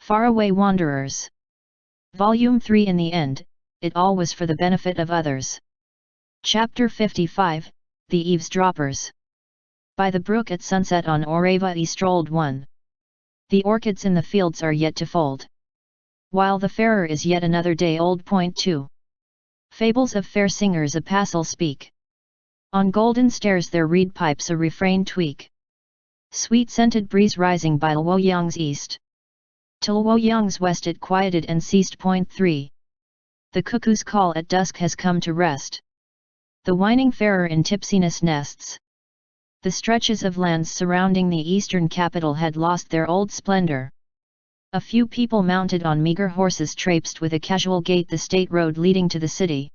Faraway Wanderers. Volume 3. In the end, it all was for the benefit of others. Chapter 55, The Eavesdroppers. By the brook at sunset on Orava strolled one. The orchids in the fields are yet to fold, while the fairer is yet another day old. Point 2. Fables of fair singers a passel speak. On golden stairs their reed pipes a refrain tweak. Sweet-scented breeze rising by Luoyang's east. Till Luoyang's west it quieted and ceased. Point 3. The cuckoo's call at dusk has come to rest. The whining farer in tipsiness nests. The stretches of lands surrounding the eastern capital had lost their old splendor. A few people mounted on meager horses traipsed with a casual gait the state road leading to the city.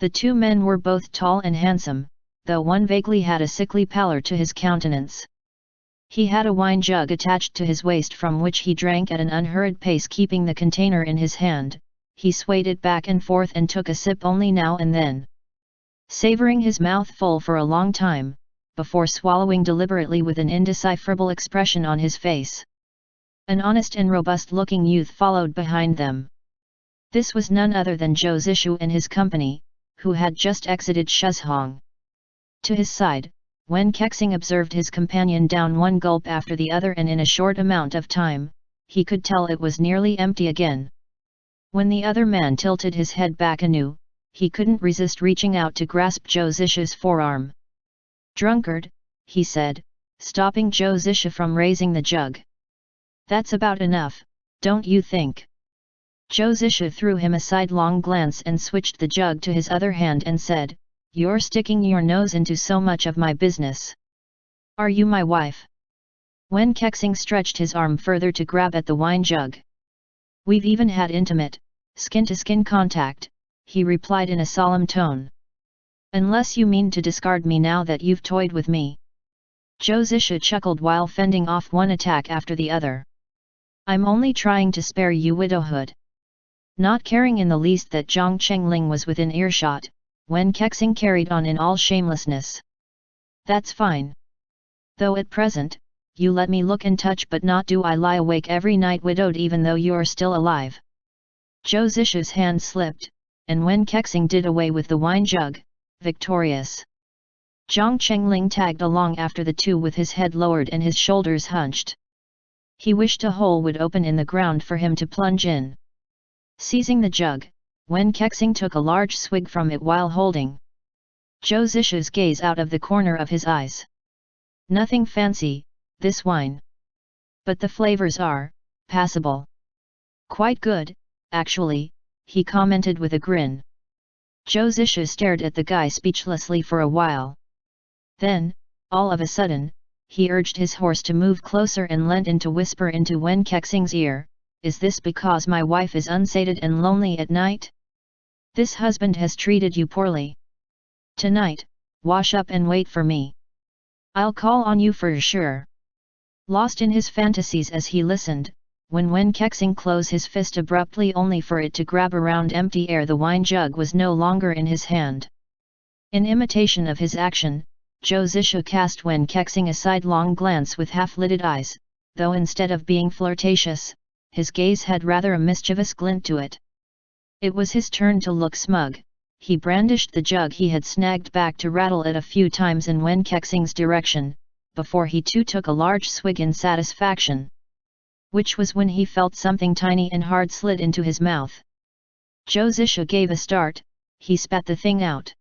The two men were both tall and handsome, though one vaguely had a sickly pallor to his countenance. He had a wine jug attached to his waist from which he drank at an unhurried pace, keeping the container in his hand. He swayed it back and forth and took a sip only now and then, savoring his mouth full for a long time, before swallowing deliberately with an indecipherable expression on his face. An honest and robust-looking youth followed behind them. This was none other than Zhou Zishu and his company, who had just exited Shuzhong. To his side, Wen Kexing observed his companion down one gulp after the other, and in a short amount of time, he could tell it was nearly empty again. When the other man tilted his head back anew, he couldn't resist reaching out to grasp Zhou Zishu's forearm. "Drunkard," he said, stopping Zhou Zishu from raising the jug. "That's about enough, don't you think?" Zhou Zishu threw him a sidelong glance and switched the jug to his other hand and said, "You're sticking your nose into so much of my business. Are you my wife?" Wen Kexing stretched his arm further to grab at the wine jug. "We've even had intimate, skin-to-skin contact," he replied in a solemn tone. "Unless you mean to discard me now that you've toyed with me." Zhou Zishu chuckled while fending off one attack after the other. "I'm only trying to spare you widowhood." Not caring in the least that Zhang Chengling was within earshot, Wen Kexing carried on in all shamelessness. "That's fine. Though at present, you let me look and touch, but not do I lie awake every night widowed even though you're still alive." Zhou Zishu's hand slipped, and Wen Kexing did away with the wine jug, victorious. Zhang Chengling tagged along after the two with his head lowered and his shoulders hunched. He wished a hole would open in the ground for him to plunge in. Seizing the jug, Wen Kexing took a large swig from it while holding Zhou Zishu's gaze out of the corner of his eyes. "Nothing fancy, this wine. But the flavors are passable. Quite good, actually," he commented with a grin. Zhou Zishu stared at the guy speechlessly for a while. Then, all of a sudden, he urged his horse to move closer and leant in to whisper into Wen Kexing's ear, "Is this because my wife is unsated and lonely at night? This husband has treated you poorly. Tonight, wash up and wait for me. I'll call on you for sure." Lost in his fantasies as he listened, when Wen Kexing closed his fist abruptly only for it to grab around empty air, the wine jug was no longer in his hand. In imitation of his action, Zhou Zishu cast Wen Kexing a sidelong glance with half-lidded eyes, though instead of being flirtatious, his gaze had rather a mischievous glint to it. It was his turn to look smug. He brandished the jug he had snagged back to rattle it a few times in Wen Kexing's direction, before he too took a large swig in satisfaction. Which was when he felt something tiny and hard slid into his mouth. Zhou Zishu gave a start, he spat the thing out.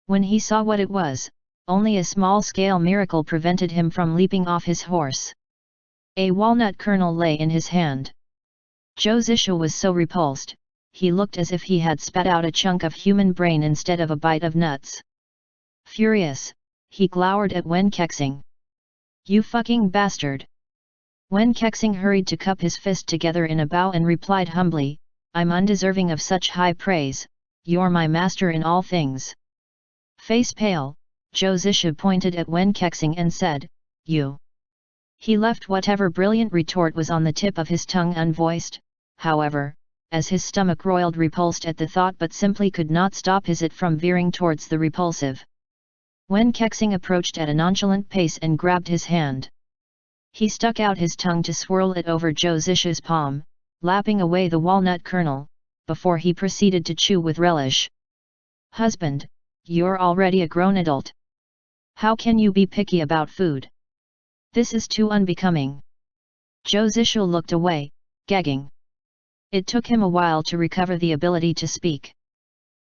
When he saw what it was, only a small-scale miracle prevented him from leaping off his horse. A walnut kernel lay in his hand. Zhou Zishu was so repulsed, he looked as if he had spat out a chunk of human brain instead of a bite of nuts. Furious, he glowered at Wen Kexing. "You fucking bastard!" Wen Kexing hurried to cup his fist together in a bow and replied humbly, "I'm undeserving of such high praise, you're my master in all things." Face pale, Zhou Zishu pointed at Wen Kexing and said, "You." He left whatever brilliant retort was on the tip of his tongue unvoiced, however, as his stomach roiled repulsed at the thought, but simply could not stop it from veering towards the repulsive. Wen Kexing approached at a nonchalant pace and grabbed his hand. He stuck out his tongue to swirl it over Zhou Zisha's palm, lapping away the walnut kernel, before he proceeded to chew with relish. Husband, you're already a grown adult. How can you be picky about food? This is too unbecoming. Zhou Zisha looked away, gagging. It took him a while to recover the ability to speak.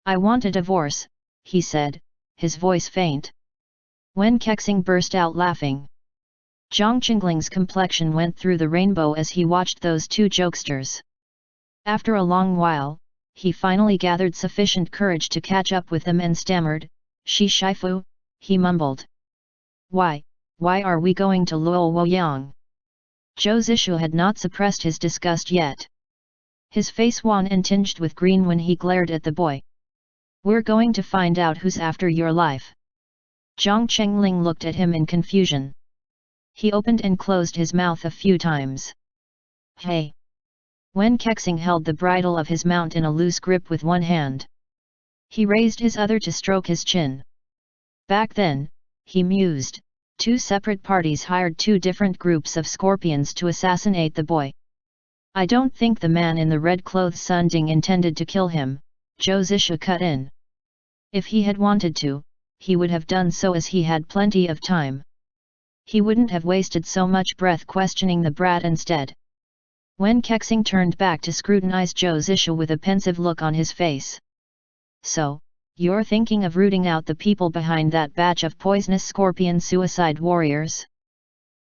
I want a divorce, he said, his voice faint. Wen Kexing burst out laughing. Zhang Qingling's complexion went through the rainbow as he watched those two jokesters. After a long while, he finally gathered sufficient courage to catch up with them and stammered, Shi Shifu, he mumbled. Why are we going to Luo Woyang? Zhou Zishu had not suppressed his disgust yet. His face wan and tinged with green when he glared at the boy. We're going to find out who's after your life. Zhang Chengling looked at him in confusion. He opened and closed his mouth a few times. Hey! Wen Kexing held the bridle of his mount in a loose grip with one hand. He raised his other to stroke his chin. Back then, he mused, 2 separate parties hired 2 different groups of scorpions to assassinate the boy. I don't think the man in the red clothes Sun Ding intended to kill him, Zhou Zisha cut in. If he had wanted to, he would have done so as he had plenty of time. He wouldn't have wasted so much breath questioning the brat instead. Wen Kexing turned back to scrutinize Zhou Zisha with a pensive look on his face. So, you're thinking of rooting out the people behind that batch of poisonous scorpion suicide warriors?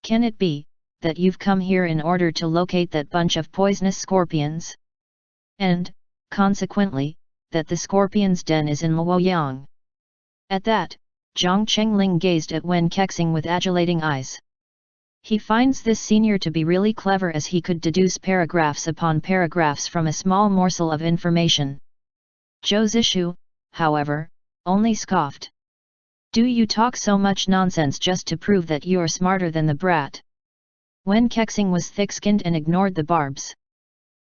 Can it be that you've come here in order to locate that bunch of poisonous scorpions? And, consequently, that the scorpion's den is in Luoyang? At that, Zhang Chengling gazed at Wen Kexing with adulating eyes. He finds this senior to be really clever as he could deduce paragraphs upon paragraphs from a small morsel of information. Zhou Zishu, however, only scoffed. Do you talk so much nonsense just to prove that you're smarter than the brat? Wen Kexing was thick-skinned and ignored the barbs.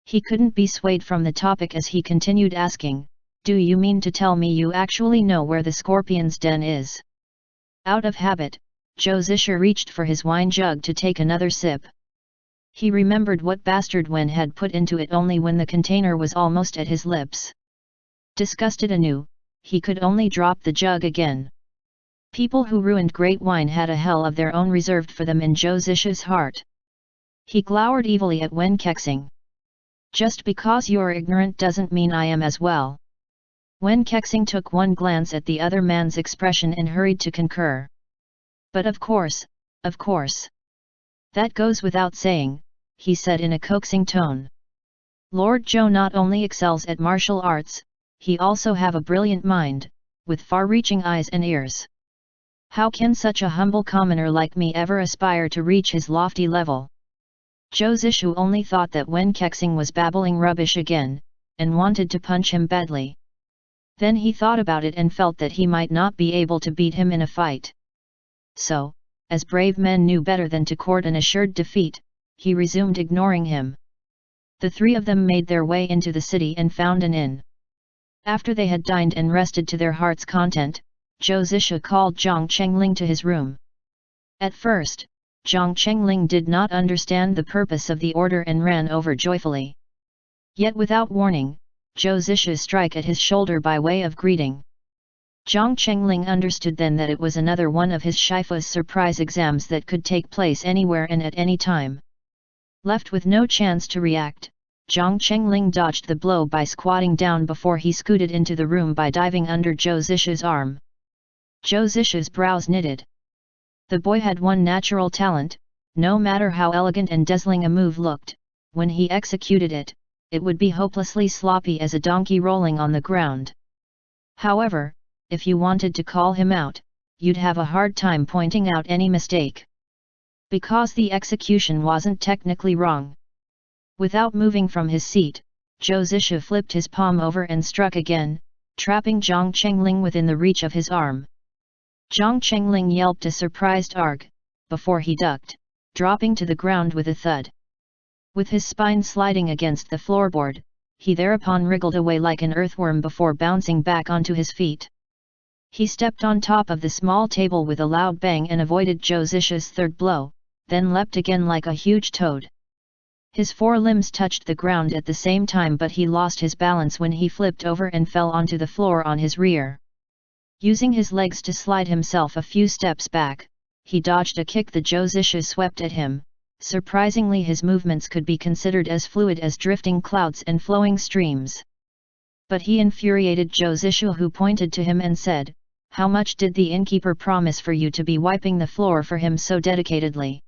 He couldn't be swayed from the topic as he continued asking, do you mean to tell me you actually know where the scorpion's den is? Out of habit, Zhou Zisha reached for his wine jug to take another sip. He remembered what bastard Wen had put into it only when the container was almost at his lips. Disgusted anew, he could only drop the jug again. People who ruined great wine had a hell of their own reserved for them in Zhou Zisha's heart. He glowered evilly at Wen Kexing. Just because you're ignorant doesn't mean I am as well. Wen Kexing took one glance at the other man's expression and hurried to concur. But of course. That goes without saying, he said in a coaxing tone. Lord Zhou not only excels at martial arts, he also have a brilliant mind, with far-reaching eyes and ears. How can such a humble commoner like me ever aspire to reach his lofty level? Zhou Zishu only thought that Wen Kexing was babbling rubbish again, and wanted to punch him badly. Then he thought about it and felt that he might not be able to beat him in a fight. So, as brave men knew better than to court an assured defeat, he resumed ignoring him. The 3 of them made their way into the city and found an inn. After they had dined and rested to their heart's content, Zhou Zisha called Zhang Chengling to his room. At first, Zhang Chengling did not understand the purpose of the order and ran over joyfully. Yet without warning, Zhou Zisha struck at his shoulder by way of greeting. Zhang Chengling understood then that it was another one of his Shifu's surprise exams that could take place anywhere and at any time. Left with no chance to react, Zhang Chengling dodged the blow by squatting down before he scooted into the room by diving under Zhou Zisha's arm. Zhou Zisha's brows knitted. The boy had one natural talent: no matter how elegant and dazzling a move looked, when he executed it, it would be hopelessly sloppy as a donkey rolling on the ground. However, if you wanted to call him out, you'd have a hard time pointing out any mistake. Because the execution wasn't technically wrong. Without moving from his seat, Zhou Zisha flipped his palm over and struck again, trapping Zhang Chengling within the reach of his arm. Zhang Chengling yelped a surprised arg, before he ducked, dropping to the ground with a thud. With his spine sliding against the floorboard, he thereupon wriggled away like an earthworm before bouncing back onto his feet. He stepped on top of the small table with a loud bang and avoided Zhou Zisha's third blow, then leapt again like a huge toad. His forelimbs touched the ground at the same time, but he lost his balance when he flipped over and fell onto the floor on his rear. Using his legs to slide himself a few steps back, he dodged a kick the Josisha swept at him. Surprisingly, his movements could be considered as fluid as drifting clouds and flowing streams. But he infuriated Josisha, who pointed to him and said, "How much did the innkeeper promise for you to be wiping the floor for him so dedicatedly?"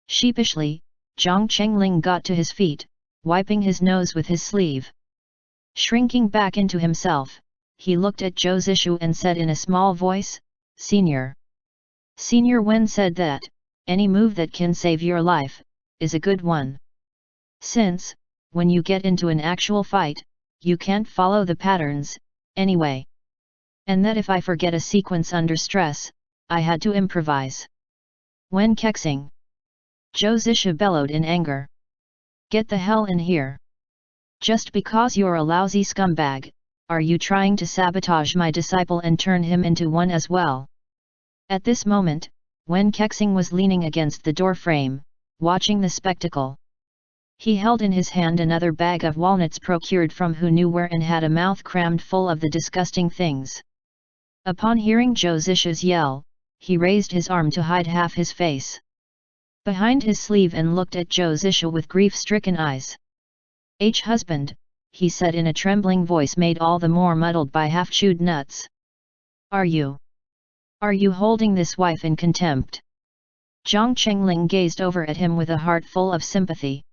Sheepishly, Zhang Chengling got to his feet, wiping his nose with his sleeve. Shrinking back into himself, he looked at Josisha and said in a small voice, "Senior." Senior Wen said that, "Any move that can save your life, is a good one. Since, when you get into an actual fight, you can't follow the patterns, anyway. And that if I forget a sequence under stress, I had to improvise." Wen Kexing. Josisha bellowed in anger. "Get the hell in here! Just because you're a lousy scumbag, are you trying to sabotage my disciple and turn him into one as well?" At this moment, Wen Kexing was leaning against the door frame, watching the spectacle. He held in his hand another bag of walnuts procured from who knew where and had a mouth crammed full of the disgusting things. Upon hearing Josisha's yell, he raised his arm to hide half his face behind his sleeve and looked at Josisha with grief-stricken eyes. "Husband," he said in a trembling voice made all the more muddled by half-chewed nuts. Are you holding this wife in contempt?" Zhang Chengling gazed over at him with a heart full of sympathy.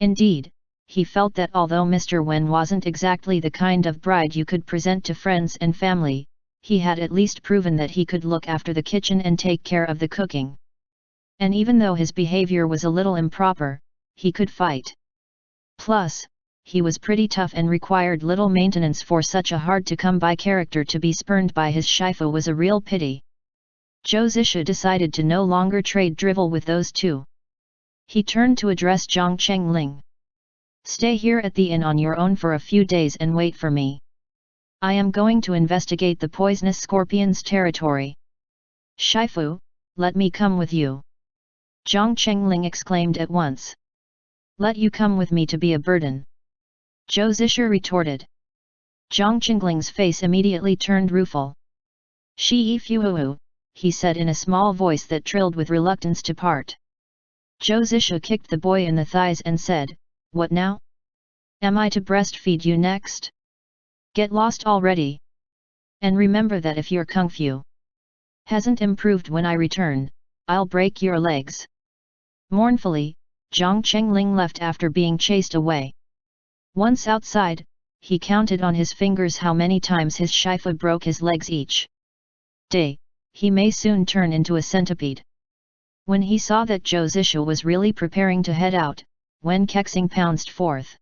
Indeed, he felt that although Mr. Wen wasn't exactly the kind of bride you could present to friends and family, he had at least proven that he could look after the kitchen and take care of the cooking. And even though his behavior was a little improper, he could fight. Plus, he was pretty tough and required little maintenance. For such a hard-to-come-by character to be spurned by his shifu was a real pity. Josisha decided to no longer trade drivel with those two. He turned to address Zhang Chengling. "Stay here at the inn on your own for a few days and wait for me. I am going to investigate the poisonous scorpion's territory." "Shifu, let me come with you," Zhang Chengling exclaimed at once. "Let you come with me to be a burden?" Josisha retorted. Zhang Chengling's face immediately turned rueful. "Shi Fuhu," he said in a small voice that trilled with reluctance to part. Josisha kicked the boy in the thighs and said, "What now? Am I to breastfeed you next? Get lost already. And remember that if your kung fu hasn't improved when I return, I'll break your legs." Mournfully, Zhang Chengling left after being chased away. Once outside, he counted on his fingers how many times his shifu broke his legs each day. He may soon turn into a centipede. When he saw that Josisha was really preparing to head out, Wen Kexing pounced forth.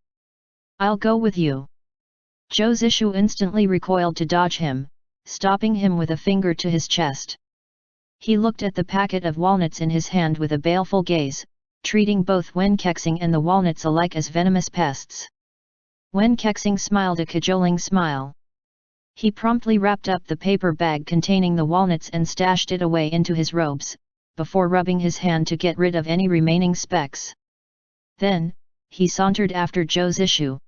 "I'll go with you." Josisha instantly recoiled to dodge him, stopping him with a finger to his chest. He looked at the packet of walnuts in his hand with a baleful gaze, treating both Wen Kexing and the walnuts alike as venomous pests. Wen Kexing smiled a cajoling smile. He promptly wrapped up the paper bag containing the walnuts and stashed it away into his robes, before rubbing his hand to get rid of any remaining specks. Then, he sauntered after Josisha.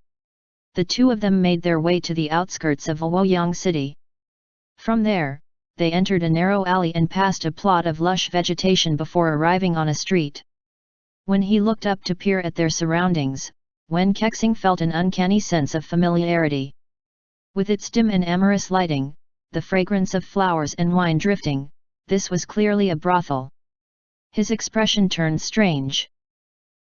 The two of them made their way to the outskirts of Luoyang city. From there, they entered a narrow alley and passed a plot of lush vegetation before arriving on a street. When he looked up to peer at their surroundings, Wen Kexing felt an uncanny sense of familiarity. With its dim and amorous lighting, the fragrance of flowers and wine drifting, this was clearly a brothel. His expression turned strange.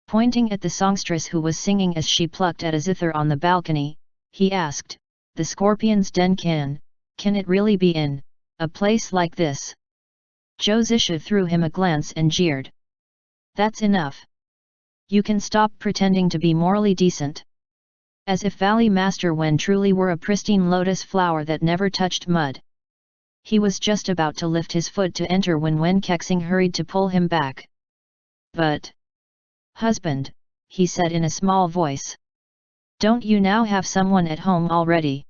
Pointing at the songstress who was singing as she plucked at a zither on the balcony, he asked, "The Scorpion's Den can it really be in a place like this?" Josisha threw him a glance and jeered. "That's enough. You can stop pretending to be morally decent." As if Valley Master Wen truly were a pristine lotus flower that never touched mud. He was just about to lift his foot to enter when Wen Kexing hurried to pull him back. "But, husband," he said in a small voice. "Don't you now have someone at home already?"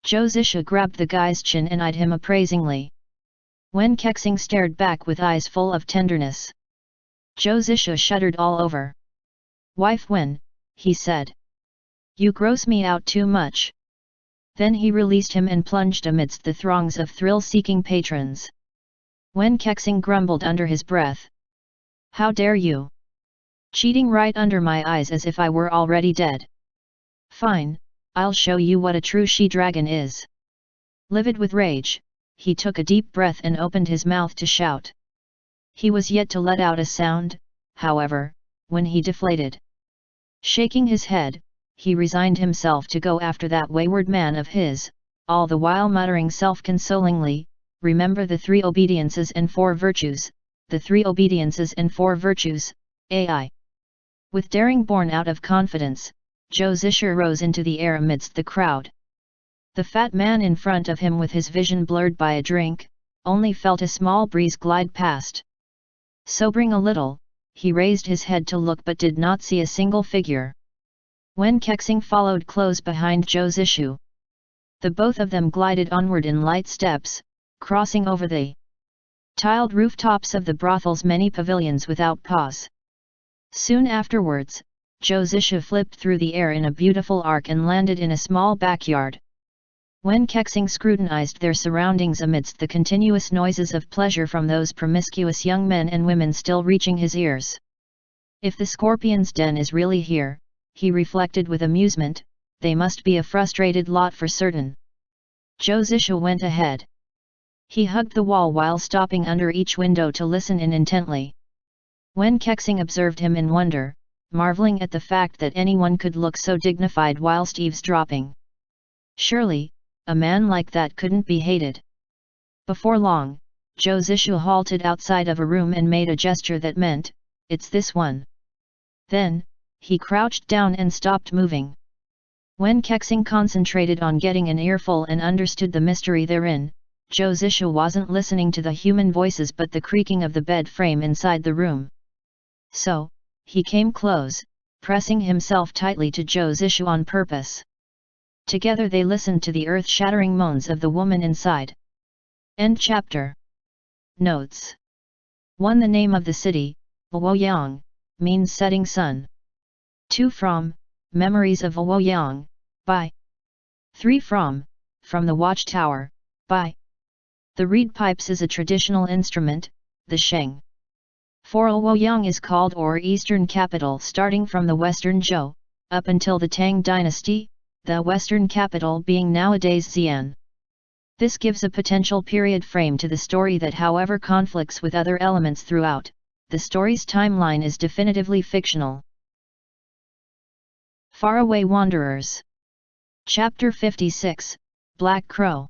Josisha grabbed the guy's chin and eyed him appraisingly. Wen Kexing stared back with eyes full of tenderness. Zhou Zisha shuddered all over. "Wife Wen," he said. "You gross me out too much." Then he released him and plunged amidst the throngs of thrill-seeking patrons. Wen Kexing grumbled under his breath. "How dare you? Cheating right under my eyes as if I were already dead. Fine, I'll show you what a true she-dragon is." Livid with rage, he took a deep breath and opened his mouth to shout. He was yet to let out a sound, however, when he deflated. Shaking his head, he resigned himself to go after that wayward man of his, all the while muttering self-consolingly, "Remember the 3 obediences and 4 virtues, the 3 obediences and 4 virtues, AI." With daring born out of confidence, Zhou Zisha rose into the air amidst the crowd. The fat man in front of him with his vision blurred by a drink, only felt a small breeze glide past. Sobering a little, he raised his head to look but did not see a single figure. Wen Kexing followed close behind Zhou Zishu. The both of them glided onward in light steps, crossing over the tiled rooftops of the brothel's many pavilions without pause. Soon afterwards, Zhou Zishu flipped through the air in a beautiful arc and landed in a small backyard. Wen Kexing scrutinized their surroundings amidst the continuous noises of pleasure from those promiscuous young men and women still reaching his ears. If the scorpion's den is really here, he reflected with amusement, they must be a frustrated lot for certain. Zhou Zisha went ahead. He hugged the wall while stopping under each window to listen in intently. Wen Kexing observed him in wonder, marveling at the fact that anyone could look so dignified whilst eavesdropping. Surely, a man like that couldn't be hated. Before long, Zhou Zishu halted outside of a room and made a gesture that meant, "It's this one." Then, he crouched down and stopped moving. Wen Kexing concentrated on getting an earful and understood the mystery therein. Zhou Zishu wasn't listening to the human voices but the creaking of the bed frame inside the room. So, he came close, pressing himself tightly to Zhou Zishu on purpose. Together they listened to the earth-shattering moans of the woman inside. End chapter. Notes. 1. The name of the city, Luoyang, means setting sun. 2. From Memories of Luoyang, by 3. From the Watchtower, by the reed pipes is a traditional instrument, the sheng. 4. Luoyang is called or Eastern Capital starting from the Western Zhou, up until the Tang dynasty, the Western capital being nowadays Xi'an. This gives a potential period frame to the story that however conflicts with other elements throughout, the story's timeline is definitively fictional. Faraway Wanderers. Chapter 56, Black Crow.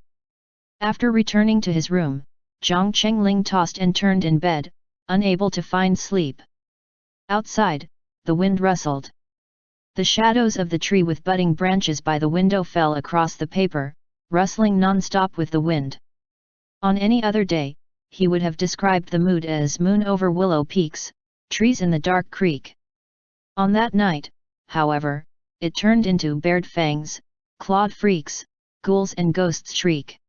After returning to his room, Zhang Chengling tossed and turned in bed, unable to find sleep. Outside, the wind rustled. The shadows of the tree with budding branches by the window fell across the paper, rustling non-stop with the wind. On any other day, he would have described the mood as moon over willow peaks, trees in the dark creek. On that night, however, it turned into bared fangs, clawed freaks, ghouls and ghosts shriek.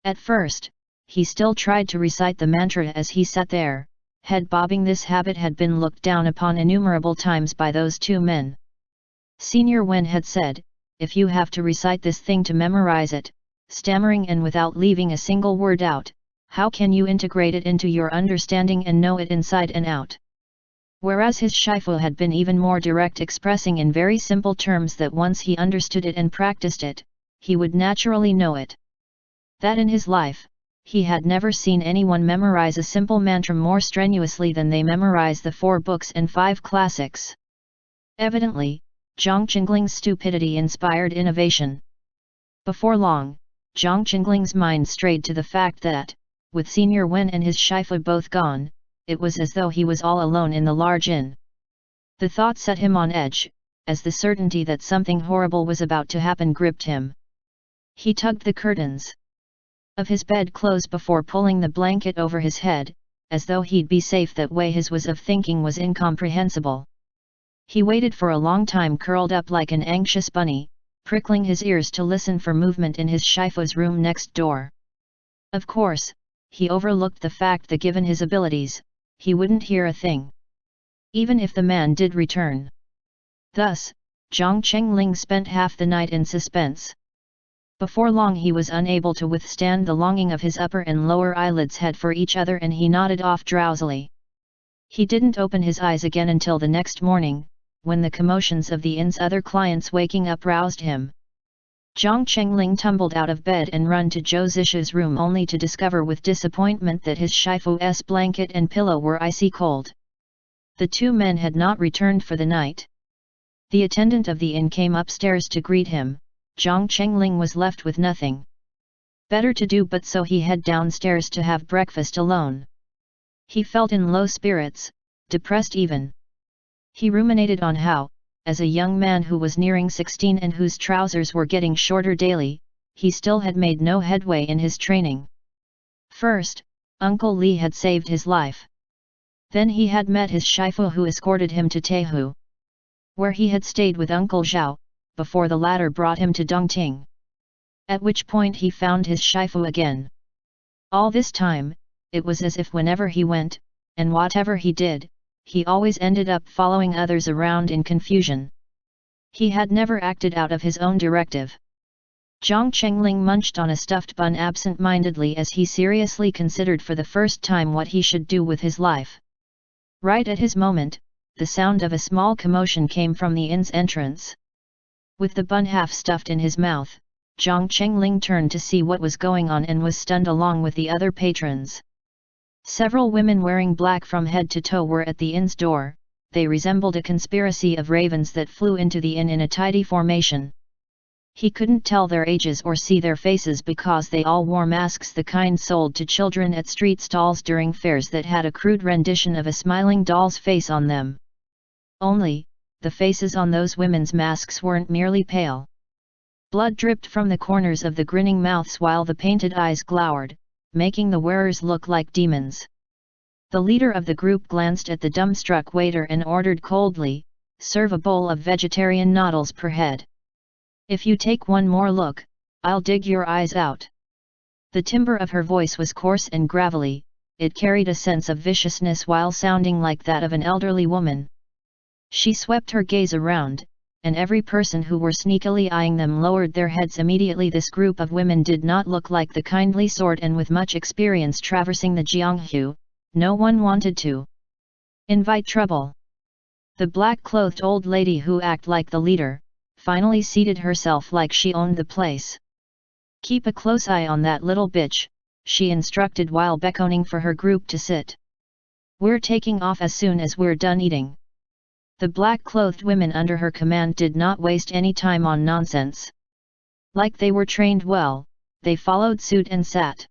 At first, he still tried to recite the mantra as he sat there, head bobbing. This habit had been looked down upon innumerable times by those 2 men. Senior Wen had said, "If you have to recite this thing to memorize it, stammering and without leaving a single word out, how can you integrate it into your understanding and know it inside and out?" Whereas his shifu had been even more direct, expressing in very simple terms that once he understood it and practiced it, he would naturally know it. That in his life, he had never seen anyone memorize a simple mantra more strenuously than they memorize the 4 books and 5 classics. Evidently, Zhang Chengling's stupidity inspired innovation. Before long, Zhang Chengling's mind strayed to the fact that, with Senior Wen and his shifu both gone, it was as though he was all alone in the large inn. The thought set him on edge, as the certainty that something horrible was about to happen gripped him. He tugged the curtains of his bed close before pulling the blanket over his head, as though he'd be safe that way. His ways of thinking was incomprehensible. He waited for a long time curled up like an anxious bunny, prickling his ears to listen for movement in his shifu's room next door. Of course, he overlooked the fact that given his abilities, he wouldn't hear a thing. even if the man did return. Thus, Jiang Chengling spent half the night in suspense. Before long he was unable to withstand the longing of his upper and lower eyelids had for each other, and he nodded off drowsily. He didn't open his eyes again until the next morning, when the commotions of the inn's other clients waking up roused him. Jiang Chengling tumbled out of bed and ran to Zhou Zisha's room only to discover with disappointment that his Shifu's blanket and pillow were icy cold. The two men had not returned for the night. The attendant of the inn came upstairs to greet him. Jiang Chengling was left with nothing better to do but so he head downstairs to have breakfast alone. He felt in low spirits, depressed even. He ruminated on how, as a young man who was nearing 16 and whose trousers were getting shorter daily, he still had made no headway in his training. First, Uncle Li had saved his life. Then he had met his Shifu who escorted him to Taihu, where he had stayed with Uncle Zhao, before the latter brought him to Dongting. At which point he found his Shifu again. All this time, it was as if whenever he went, and whatever he did, he always ended up following others around in confusion. He had never acted out of his own directive. Jiang Chengling munched on a stuffed bun absent-mindedly as he seriously considered for the first time what he should do with his life. Right at his moment, the sound of a small commotion came from the inn's entrance. With the bun half stuffed in his mouth, Jiang Chengling turned to see what was going on and was stunned along with the other patrons. Several women wearing black from head to toe were at the inn's door. They resembled a conspiracy of ravens that flew into the inn in a tidy formation. He couldn't tell their ages or see their faces because they all wore masks, the kind sold to children at street stalls during fairs that had a crude rendition of a smiling doll's face on them. Only, the faces on those women's masks weren't merely pale. Blood dripped from the corners of the grinning mouths while the painted eyes glowered, making the wearers look like demons. The leader of the group glanced at the dumbstruck waiter and ordered coldly, "Serve a bowl of vegetarian noodles per head. If you take one more look, I'll dig your eyes out." The timbre of her voice was coarse and gravelly, it carried a sense of viciousness while sounding like that of an elderly woman. She swept her gaze around, and every person who were sneakily eyeing them lowered their heads immediately. This group of women did not look like the kindly sort, and with much experience traversing the Jianghu, no one wanted to invite trouble. The black-clothed old lady who acted like the leader, finally seated herself like she owned the place. "Keep a close eye on that little bitch," she instructed while beckoning for her group to sit. "We're taking off as soon as we're done eating." The black-clothed women under her command did not waste any time on nonsense. Like they were trained well, they followed suit and sat.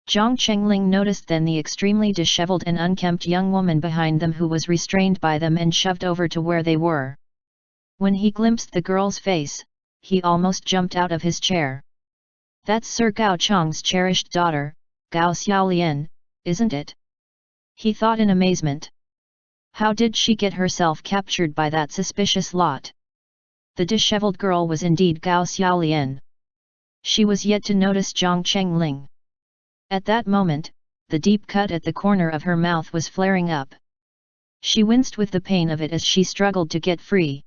Jiang Chengling noticed then the extremely disheveled and unkempt young woman behind them who was restrained by them and shoved over to where they were. When he glimpsed the girl's face, he almost jumped out of his chair. "That's Sir Gao Chang's cherished daughter, Gao Xiaolian, isn't it?" he thought in amazement. How did she get herself captured by that suspicious lot? The disheveled girl was indeed Gao Xiaolian. She was yet to notice Jiang Chengling. At that moment, the deep cut at the corner of her mouth was flaring up. She winced with the pain of it as she struggled to get free.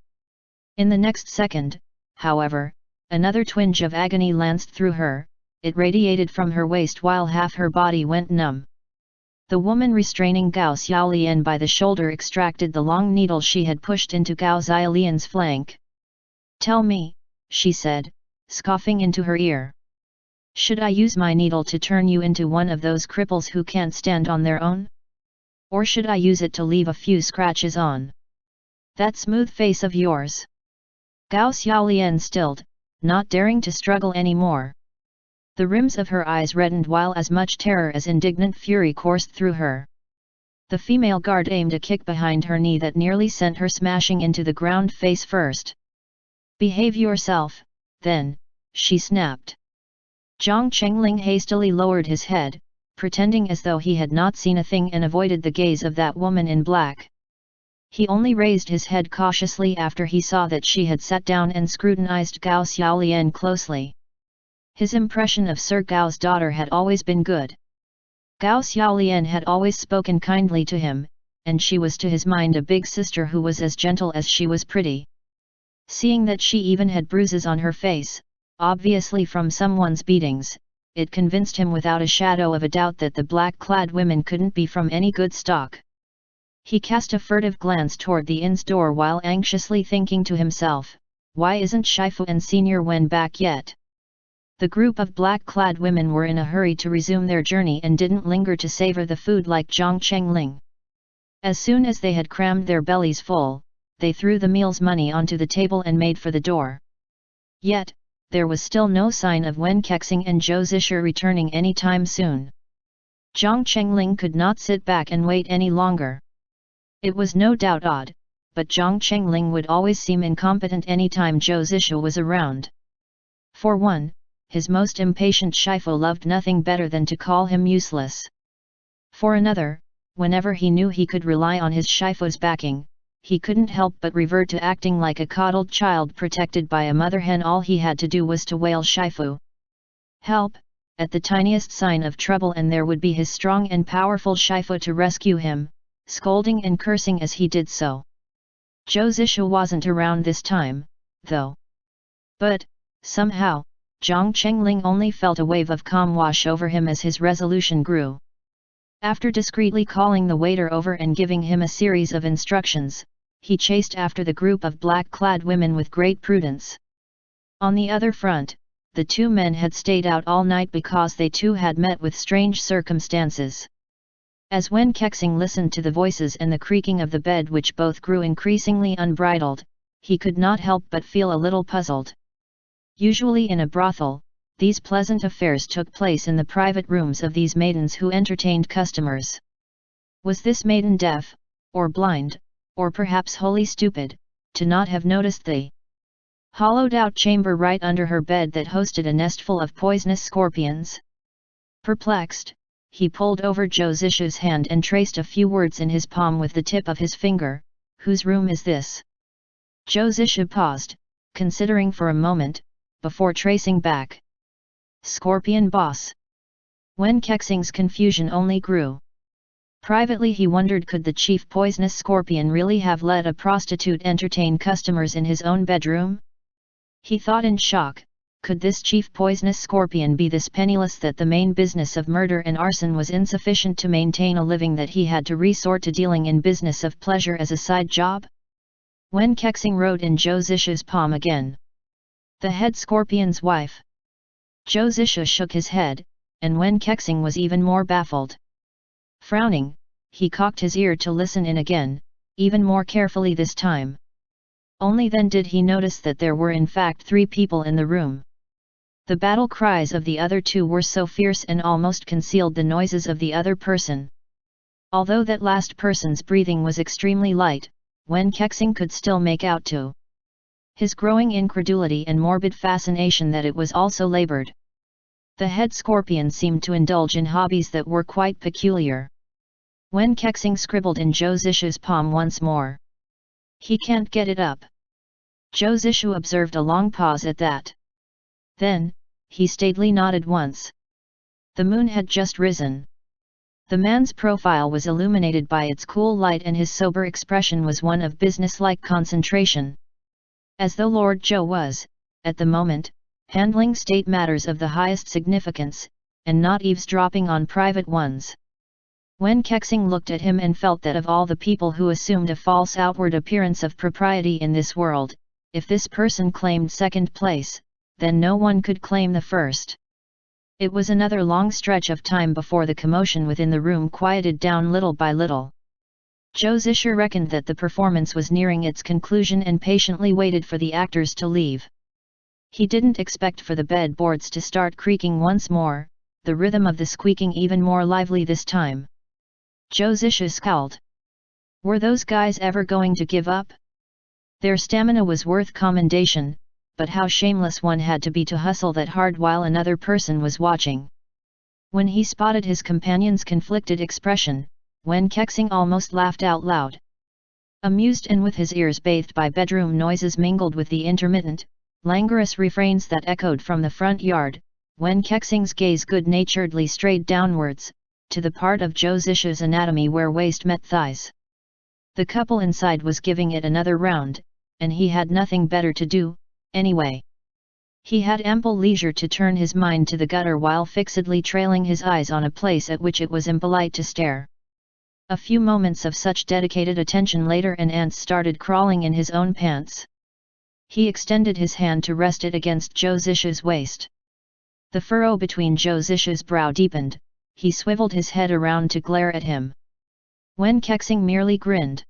In the next second, however, another twinge of agony lanced through her. It radiated from her waist while half her body went numb. The woman restraining Gao Xiaolian by the shoulder extracted the long needle she had pushed into Gao Xiaolian's flank. "Tell me," she said, scoffing into her ear. "Should I use my needle to turn you into one of those cripples who can't stand on their own? Or should I use it to leave a few scratches on that smooth face of yours?" Gao Xiaolian stilled, not daring to struggle any more. The rims of her eyes reddened while as much terror as indignant fury coursed through her. The female guard aimed a kick behind her knee that nearly sent her smashing into the ground face first. "Behave yourself, then," she snapped. Jiang Chengling hastily lowered his head, pretending as though he had not seen a thing and avoided the gaze of that woman in black. He only raised his head cautiously after he saw that she had sat down and scrutinized Gao Xiaolian closely. His impression of Sir Gao's daughter had always been good. Gao Xiaolian had always spoken kindly to him, and she was to his mind a big sister who was as gentle as she was pretty. Seeing that she even had bruises on her face, obviously from someone's beatings, it convinced him without a shadow of a doubt that the black-clad women couldn't be from any good stock. He cast a furtive glance toward the inn's door while anxiously thinking to himself, why isn't Shifu and Senior Wen back yet? The group of black-clad women were in a hurry to resume their journey and didn't linger to savor the food like Zhang Chengling. As soon as they had crammed their bellies full, they threw the meal's money onto the table and made for the door. Yet, there was still no sign of Wen Kexing and Zhou Zisha returning any time soon. Zhang Chengling could not sit back and wait any longer. It was no doubt odd, but Zhang Chengling would always seem incompetent anytime Zhou Zisha was around. For one, his most impatient Shifu loved nothing better than to call him useless. For another, whenever he knew he could rely on his Shifu's backing, he couldn't help but revert to acting like a coddled child protected by a mother hen. All he had to do was to wail Shifu help at the tiniest sign of trouble, and there would be his strong and powerful Shifu to rescue him, scolding and cursing as he did so. Zhou Zisha wasn't around this time, though. But, somehow, Zhang Chengling only felt a wave of calm wash over him as his resolution grew. After discreetly calling the waiter over and giving him a series of instructions, he chased after the group of black-clad women with great prudence. On the other front, the two men had stayed out all night because they too had met with strange circumstances. As Wen Kexing listened to the voices and the creaking of the bed, which both grew increasingly unbridled, he could not help but feel a little puzzled. Usually in a brothel, these pleasant affairs took place in the private rooms of these maidens who entertained customers. Was this maiden deaf, or blind, or perhaps wholly stupid, to not have noticed the hollowed-out chamber right under her bed that hosted a nestful of poisonous scorpions? Perplexed, he pulled over Zhou Zisha's hand and traced a few words in his palm with the tip of his finger. Whose room is this? Zhou Zisha paused, considering for a moment, before tracing back. Scorpion boss. Wen Kexing's confusion only grew. Privately he wondered, could the chief poisonous scorpion really have let a prostitute entertain customers in his own bedroom? He thought in shock, could this chief poisonous scorpion be this penniless that the main business of murder and arson was insufficient to maintain a living, that he had to resort to dealing in business of pleasure as a side job? Wen Kexing wrote in Zhou Zisha's palm again. The head scorpion's wife. Zhou Zisha shook his head, and Wen Kexing was even more baffled. Frowning, he cocked his ear to listen in again, even more carefully this time. Only then did he notice that there were in fact 3 people in the room. The battle cries of the other 2 were so fierce and almost concealed the noises of the other person. Although that last person's breathing was extremely light, Wen Kexing could still make out to his growing incredulity and morbid fascination that it was also labored. The head scorpion seemed to indulge in hobbies that were quite peculiar. Wen Kexing scribbled in Zhou Zisha's palm once more. He can't get it up. Zhou Zisha observed a long pause at that. Then, he staidly nodded once. The moon had just risen. The man's profile was illuminated by its cool light, and his sober expression was one of business-like concentration. As though Lord Zhou was, at the moment, handling state matters of the highest significance, and not eavesdropping on private ones. Wen Kexing looked at him and felt that of all the people who assumed a false outward appearance of propriety in this world, if this person claimed second place, then no one could claim the first. It was another long stretch of time before the commotion within the room quieted down little by little. Zhou Zisha reckoned that the performance was nearing its conclusion and patiently waited for the actors to leave. He didn't expect for the bed boards to start creaking once more, the rhythm of the squeaking even more lively this time. Zhou Zisha scowled. Were those guys ever going to give up? Their stamina was worth commendation, but how shameless one had to be to hustle that hard while another person was watching. When he spotted his companion's conflicted expression, Wen Kexing almost laughed out loud. Amused and with his ears bathed by bedroom noises mingled with the intermittent, languorous refrains that echoed from the front yard, Wen Kexing's gaze good-naturedly strayed downwards, to the part of Zhou Zisha's anatomy where waist met thighs. The couple inside was giving it another round, and he had nothing better to do, anyway. He had ample leisure to turn his mind to the gutter while fixedly trailing his eyes on a place at which it was impolite to stare. A few moments of such dedicated attention later and ants started crawling in his own pants. He extended his hand to rest it against Zhou Zishu's waist. The furrow between Zhou Zishu's brow deepened, he swiveled his head around to glare at him. Wen Kexing merely grinned.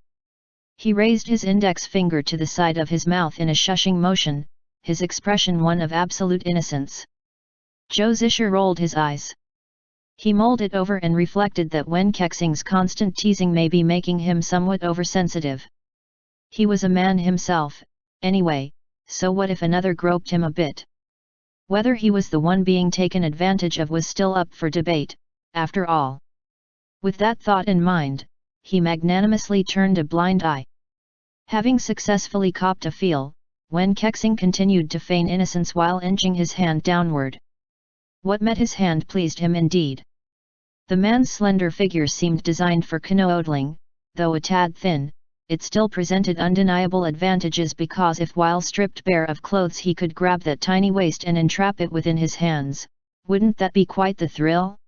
He raised his index finger to the side of his mouth in a shushing motion, his expression one of absolute innocence. Zhou Zishu rolled his eyes. He mulled it over and reflected that Wen Kexing's constant teasing may be making him somewhat oversensitive. He was a man himself, anyway, so what if another groped him a bit? Whether he was the one being taken advantage of was still up for debate, after all. With that thought in mind, he magnanimously turned a blind eye. Having successfully copped a feel, Wen Kexing continued to feign innocence while inching his hand downward. What met his hand pleased him indeed. The man's slender figure seemed designed for canoodling, though a tad thin, it still presented undeniable advantages because if while stripped bare of clothes he could grab that tiny waist and entrap it within his hands, wouldn't that be quite the thrill?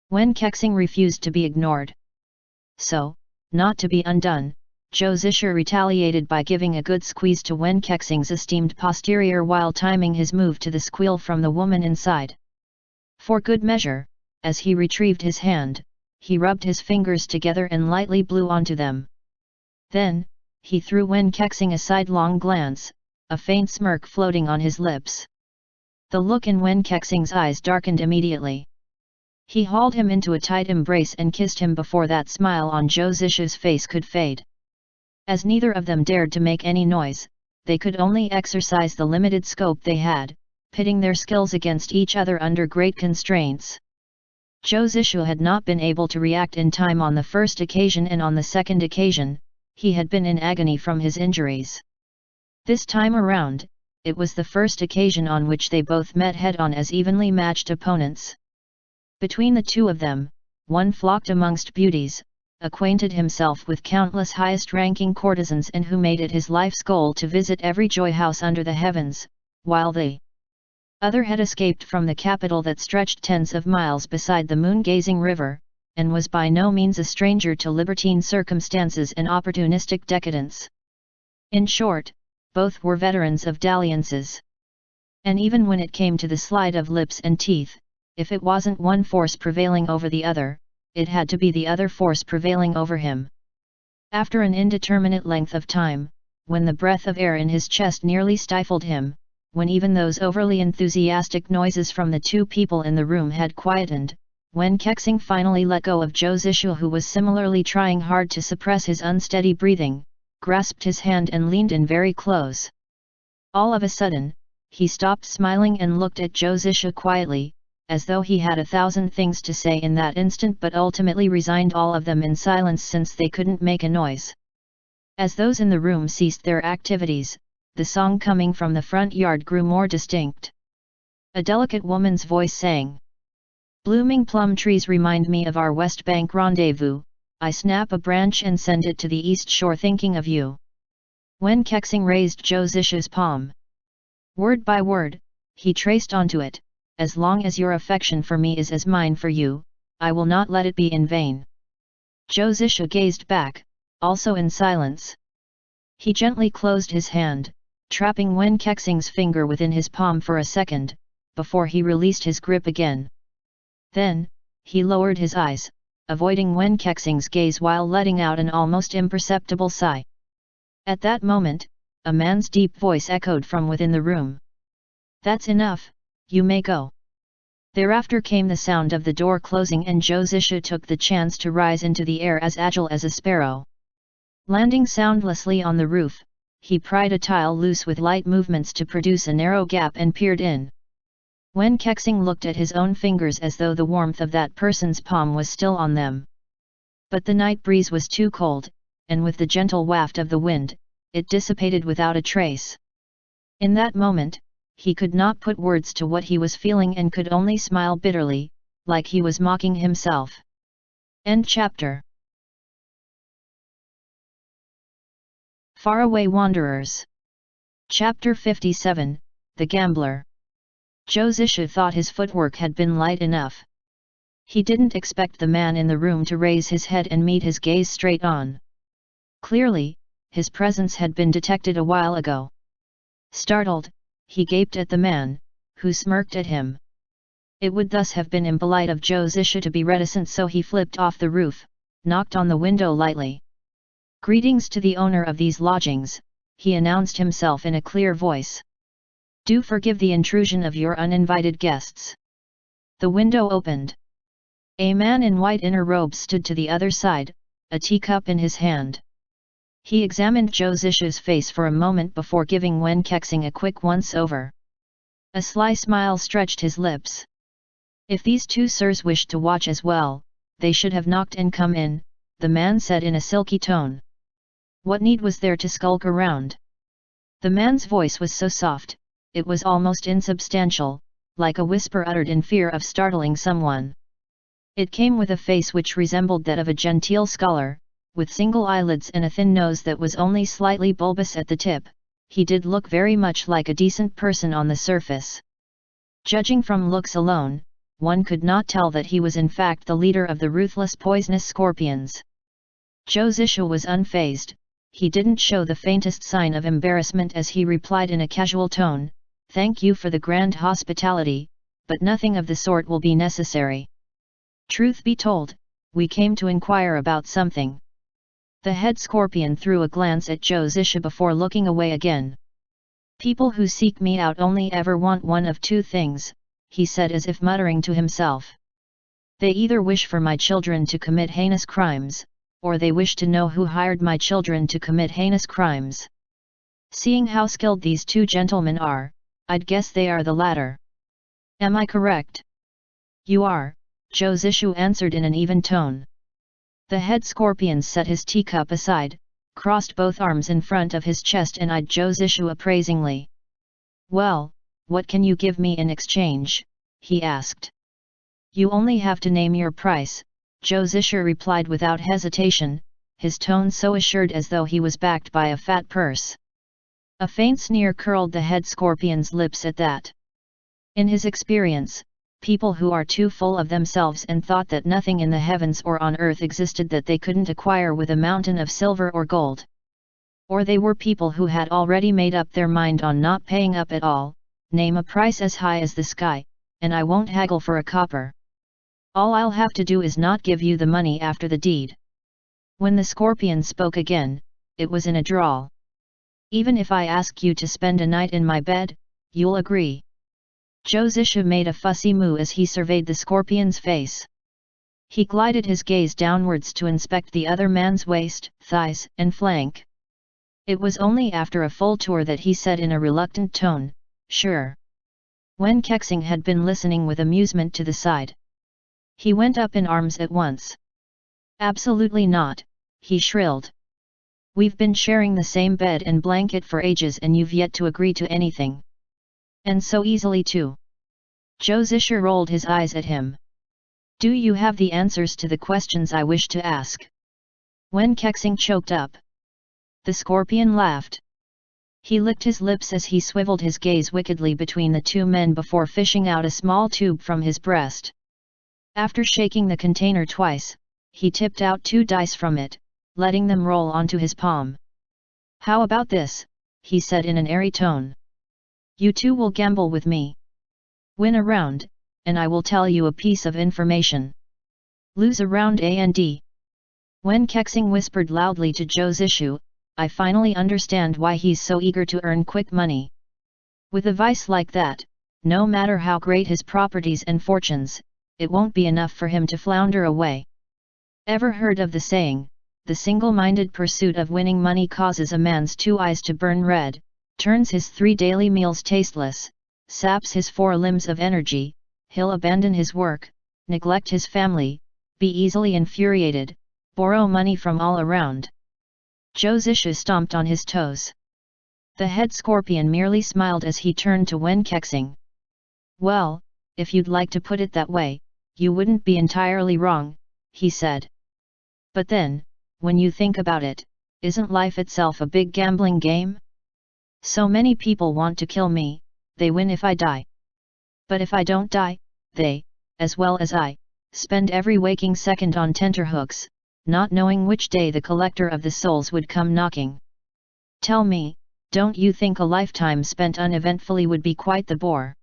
Wen Kexing refused to be ignored. So, not to be undone, Zhou Zishu retaliated by giving a good squeeze to Wen Kexing's esteemed posterior while timing his move to the squeal from the woman inside. For good measure, as he retrieved his hand, he rubbed his fingers together and lightly blew onto them. Then, he threw Wen Kexing a sidelong glance, a faint smirk floating on his lips. The look in Wen Kexing's eyes darkened immediately. He hauled him into a tight embrace and kissed him before that smile on Zhou Zishu's face could fade. As neither of them dared to make any noise, they could only exercise the limited scope they had, pitting their skills against each other under great constraints. Zhou Zishu had not been able to react in time on the first occasion, and on the second occasion, he had been in agony from his injuries. This time around, it was the first occasion on which they both met head-on as evenly matched opponents. Between the two of them, one flocked amongst beauties, acquainted himself with countless highest-ranking courtesans and who made it his life's goal to visit every joy house under the heavens, while the other had escaped from the capital that stretched tens of miles beside the moon-gazing river, and was by no means a stranger to libertine circumstances and opportunistic decadence. In short, both were veterans of dalliances. And even when it came to the slide of lips and teeth, if it wasn't one force prevailing over the other, it had to be the other force prevailing over him. After an indeterminate length of time, when the breath of air in his chest nearly stifled him, when even those overly enthusiastic noises from the two people in the room had quietened, Wen Kexing finally let go of Zhou Zishu, who was similarly trying hard to suppress his unsteady breathing, grasped his hand and leaned in very close. All of a sudden, he stopped smiling and looked at Zhou Zishu quietly, as though he had 1,000 things to say in that instant, but ultimately resigned all of them in silence since they couldn't make a noise. As those in the room ceased their activities, the song coming from the front yard grew more distinct. A delicate woman's voice sang. "Blooming plum trees remind me of our West Bank rendezvous, I snap a branch and send it to the East Shore thinking of you." Wen Kexing raised Zhou Zishu's palm. Word by word, he traced onto it, "As long as your affection for me is as mine for you, I will not let it be in vain." Zhou Zishu gazed back, also in silence. He gently closed his hand, trapping Wen Kexing's finger within his palm for a second, before he released his grip again. Then, he lowered his eyes, avoiding Wen Kexing's gaze while letting out an almost imperceptible sigh. At that moment, a man's deep voice echoed from within the room. "That's enough, you may go." Thereafter came the sound of the door closing, and Zhou Zishu took the chance to rise into the air as agile as a sparrow. Landing soundlessly on the roof, he pried a tile loose with light movements to produce a narrow gap and peered in. Wen Kexing looked at his own fingers as though the warmth of that person's palm was still on them. But the night breeze was too cold, and with the gentle waft of the wind, it dissipated without a trace. In that moment, he could not put words to what he was feeling and could only smile bitterly, like he was mocking himself. End chapter. Faraway Wanderers. Chapter 57, The Gambler. Zhou Zishu thought his footwork had been light enough. He didn't expect the man in the room to raise his head and meet his gaze straight on. Clearly, his presence had been detected a while ago. Startled, he gaped at the man, who smirked at him. It would thus have been impolite of Zhou Zishu to be reticent, so he flipped off the roof, knocked on the window lightly. "Greetings to the owner of these lodgings," he announced himself in a clear voice. "Do forgive the intrusion of your uninvited guests." The window opened. A man in white inner robes stood to the other side, a teacup in his hand. He examined Zhou Zishu's face for a moment before giving Wen Kexing a quick once-over. A sly smile stretched his lips. "If these two sirs wish to watch as well, they should have knocked and come in," the man said in a silky tone. "What need was there to skulk around?" The man's voice was so soft, it was almost insubstantial, like a whisper uttered in fear of startling someone. It came with a face which resembled that of a genteel scholar, with single eyelids and a thin nose that was only slightly bulbous at the tip. He did look very much like a decent person on the surface. Judging from looks alone, one could not tell that he was in fact the leader of the ruthless poisonous scorpions. Zhou Zishu was unfazed. He didn't show the faintest sign of embarrassment as he replied in a casual tone, "Thank you for the grand hospitality, but nothing of the sort will be necessary. Truth be told, we came to inquire about something." The head scorpion threw a glance at Zhou Zishu before looking away again. "People who seek me out only ever want one of two things," he said as if muttering to himself. "They either wish for my children to commit heinous crimes, or they wish to know who hired my children to commit heinous crimes. Seeing how skilled these two gentlemen are, I'd guess they are the latter. Am I correct?" "You are," Zhou Zishu answered in an even tone. The head scorpion set his teacup aside, crossed both arms in front of his chest and eyed Zhou Zishu appraisingly. "Well, what can you give me in exchange?" he asked. "You only have to name your price," Zhou Zishu replied without hesitation, his tone so assured as though he was backed by a fat purse. A faint sneer curled the head scorpion's lips at that. In his experience, people who are too full of themselves and thought that nothing in the heavens or on earth existed that they couldn't acquire with a mountain of silver or gold. Or they were people who had already made up their mind on not paying up at all. "Name a price as high as the sky, and I won't haggle for a copper. All I'll have to do is not give you the money after the deed." When the scorpion spoke again, it was in a drawl. "Even if I ask you to spend a night in my bed, you'll agree?" Zhou Zishu made a fussy moo as he surveyed the scorpion's face. He glided his gaze downwards to inspect the other man's waist, thighs, and flank. It was only after a full tour that he said in a reluctant tone, "Sure." Wen Kexing had been listening with amusement to the side. He went up in arms at once. "Absolutely not," he shrilled. "We've been sharing the same bed and blanket for ages and you've yet to agree to anything. And so easily too." Zhou Zishu rolled his eyes at him. "Do you have the answers to the questions I wish to ask?" Wen Kexing choked up. The scorpion laughed. He licked his lips as he swiveled his gaze wickedly between the two men before fishing out a small tube from his breast. After shaking the container twice, he tipped out 2 dice from it, letting them roll onto his palm. "How about this?" he said in an airy tone. "You two will gamble with me. Win a round, and I will tell you a piece of information. Lose a round and..." Wen Kexing whispered loudly to Zhou Zishu, "I finally understand why he's so eager to earn quick money. With a vice like that, no matter how great his properties and fortunes, it won't be enough for him to flounder away. Ever heard of the saying, the single-minded pursuit of winning money causes a man's 2 eyes to burn red, turns his 3 daily meals tasteless, saps his 4 limbs of energy, he'll abandon his work, neglect his family, be easily infuriated, borrow money from all around." Zhou Zishu stomped on his toes. The head scorpion merely smiled as he turned to Wen Kexing. "Well, if you'd like to put it that way, you wouldn't be entirely wrong," he said. "But then, when you think about it, isn't life itself a big gambling game? So many people want to kill me, they win if I die. But if I don't die, they, as well as I, spend every waking second on tenterhooks, not knowing which day the collector of the souls would come knocking. Tell me, don't you think a lifetime spent uneventfully would be quite the bore?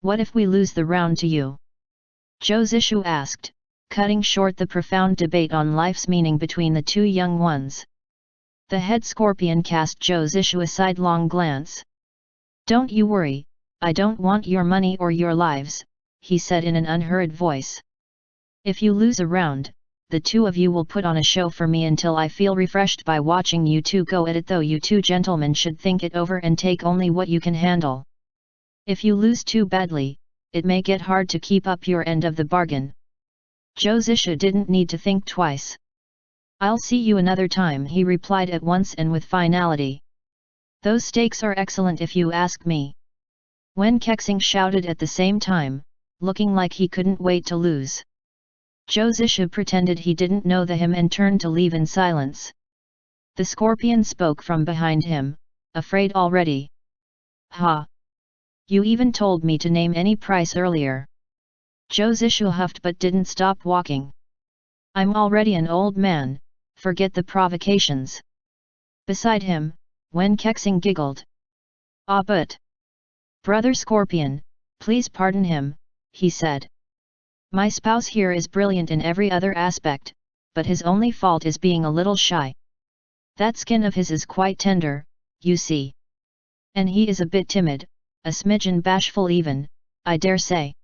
What if we lose the round to you? Zhou Zishu asked, cutting short the profound debate on life's meaning between the two young ones. The head scorpion cast Zhou Zishu a sidelong glance. Don't you worry, I don't want your money or your lives, he said in an unhurried voice. If you lose a round, the two of you will put on a show for me until I feel refreshed by watching you two go at it, though you two gentlemen should think it over and take only what you can handle. If you lose too badly, it may get hard to keep up your end of the bargain. Zhou Zishu didn't need to think twice. I'll see you another time, he replied at once and with finality. Those stakes are excellent if you ask me. Wen Kexing shouted at the same time, looking like he couldn't wait to lose. Zhou Zishu pretended he didn't know him and turned to leave in silence. The scorpion spoke from behind him, afraid already. Ha! You even told me to name any price earlier. Zhou Zishu huffed but didn't stop walking. I'm already an old man, forget the provocations. Beside him, Wen Kexing giggled. Ah, but... Brother Scorpion, please pardon him, he said. My spouse here is brilliant in every other aspect, but his only fault is being a little shy. That skin of his is quite tender, you see. And he is a bit timid, a smidgen bashful even, I dare say.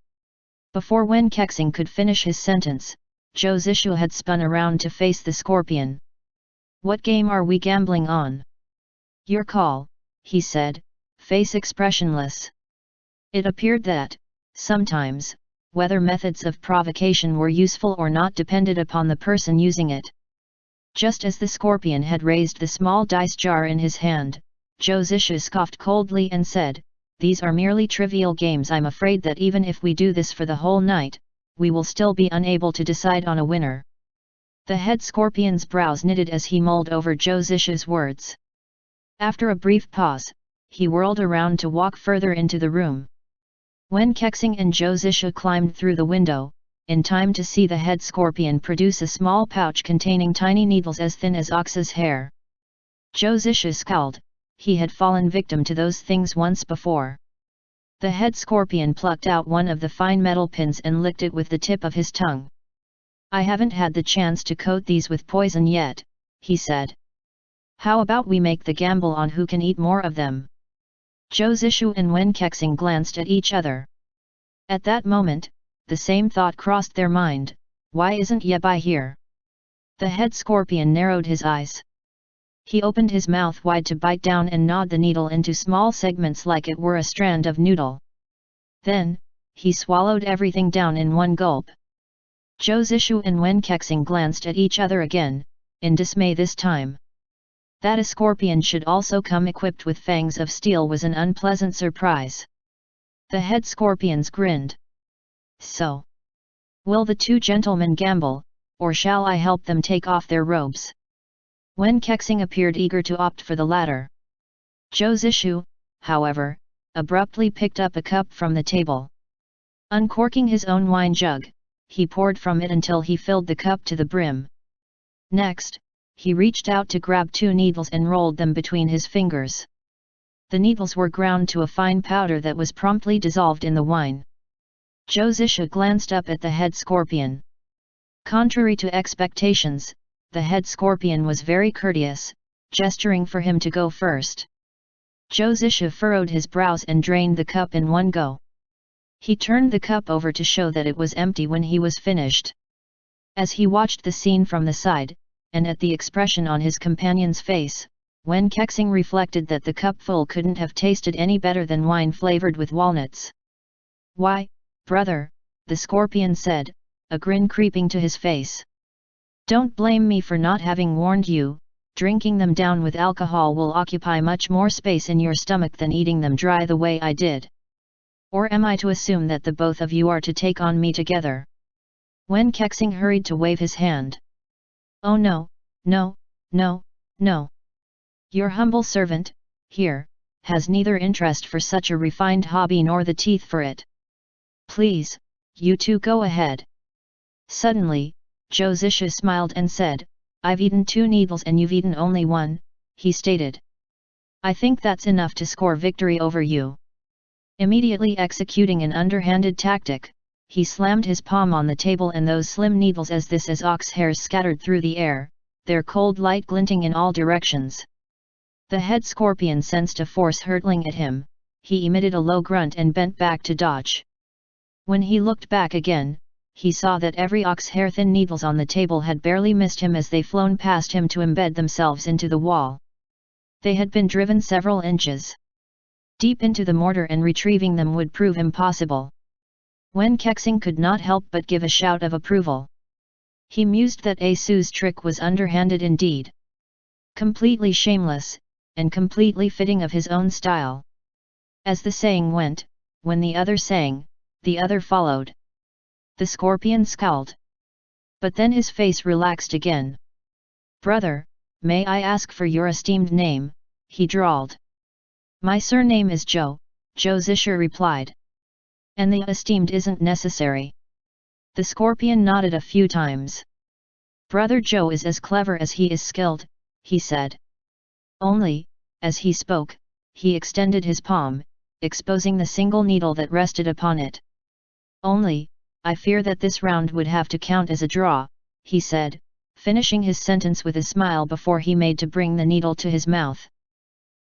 Before Wen Kexing could finish his sentence, Zhou Zishu had spun around to face the scorpion. What game are we gambling on? Your call, he said, face expressionless. It appeared that, sometimes, whether methods of provocation were useful or not depended upon the person using it. Just as the scorpion had raised the small dice jar in his hand, Zhou Zishu scoffed coldly and said, These are merely trivial games. I'm afraid that even if we do this for the whole night, we will still be unable to decide on a winner. The head scorpion's brows knitted as he mulled over Zhou Zishu's words. After a brief pause, he whirled around to walk further into the room. Wen Kexing and Zhou Zishu climbed through the window, in time to see the head scorpion produce a small pouch containing tiny needles as thin as ox's hair. Zhou Zishu scowled, he had fallen victim to those things once before. The head scorpion plucked out one of the fine metal pins and licked it with the tip of his tongue. I haven't had the chance to coat these with poison yet, he said. How about we make the gamble on who can eat more of them? Zhou Zishu and Wen Kexing glanced at each other. At that moment, the same thought crossed their mind, why isn't Yebai here? The head scorpion narrowed his eyes. He opened his mouth wide to bite down and gnawed the needle into small segments like it were a strand of noodle. Then, he swallowed everything down in one gulp. Zhou Zishu and Wen Kexing glanced at each other again, in dismay this time. That a scorpion should also come equipped with fangs of steel was an unpleasant surprise. The head scorpions grinned. So, will the two gentlemen gamble, or shall I help them take off their robes? Wen Kexing appeared eager to opt for the latter. Zhou Zishu, however, abruptly picked up a cup from the table. Uncorking his own wine jug, he poured from it until he filled the cup to the brim. Next, he reached out to grab two needles and rolled them between his fingers. The needles were ground to a fine powder that was promptly dissolved in the wine. Zhou Zishu glanced up at the head scorpion. Contrary to expectations, the head scorpion was very courteous, gesturing for him to go first. Zhou Zishu furrowed his brows and drained the cup in one go. He turned the cup over to show that it was empty when he was finished. As he watched the scene from the side, and at the expression on his companion's face, Wen Kexing reflected that the cup full couldn't have tasted any better than wine flavored with walnuts. Why, brother, the scorpion said, a grin creeping to his face. Don't blame me for not having warned you, drinking them down with alcohol will occupy much more space in your stomach than eating them dry the way I did. Or am I to assume that the both of you are to take on me together? Wen Kexing hurried to wave his hand. Oh no, no, no, No. Your humble servant, here, has neither interest for such a refined hobby nor the teeth for it. Please, you two go ahead. Suddenly, Zhou Zishu smiled and said, I've eaten 2 needles and you've eaten only 1, he stated. I think that's enough to score victory over you. Immediately executing an underhanded tactic, he slammed his palm on the table and those slim needles as ox hairs scattered through the air, their cold light glinting in all directions. The head scorpion sensed a force hurtling at him, he emitted a low grunt and bent back to dodge. When he looked back again, he saw that every ox hair thin needles on the table had barely missed him as they flown past him to embed themselves into the wall. They had been driven several inches deep into the mortar and retrieving them would prove impossible. Wen Kexing could not help but give a shout of approval. He mused that A Su's trick was underhanded indeed. Completely shameless, and completely fitting of his own style. As the saying went, when the other sang, the other followed. The scorpion scowled. But then his face relaxed again. Brother, may I ask for your esteemed name, he drawled. My surname is Zhou, Zhou Zishu replied. And the esteemed isn't necessary. The scorpion nodded a few times. Brother Zhou is as clever as he is skilled, he said. Only, as he spoke, he extended his palm, exposing the single needle that rested upon it. Only, I fear that this round would have to count as a draw, he said, finishing his sentence with a smile before he made to bring the needle to his mouth.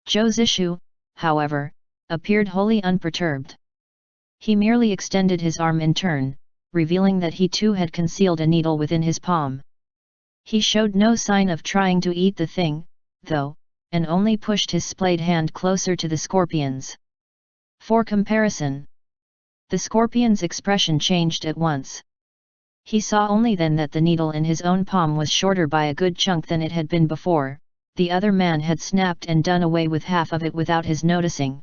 Zhou Zishu, however, appeared wholly unperturbed. He merely extended his arm in turn, revealing that he too had concealed a needle within his palm. He showed no sign of trying to eat the thing, though, and only pushed his splayed hand closer to the scorpion's. For comparison, the scorpion's expression changed at once. He saw only then that the needle in his own palm was shorter by a good chunk than it had been before. The other man had snapped and done away with half of it without his noticing.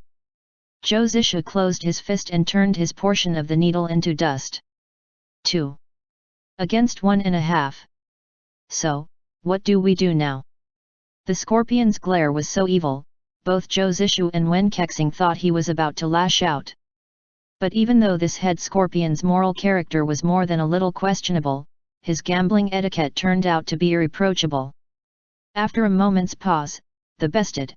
Zhou Zishu closed his fist and turned his portion of the needle into dust. 2 against 1.5. So, what do we do now? The scorpion's glare was so evil, both Zhou Zishu and Wen Kexing thought he was about to lash out. But even though this head scorpion's moral character was more than a little questionable, his gambling etiquette turned out to be irreproachable. After a moment's pause, the bested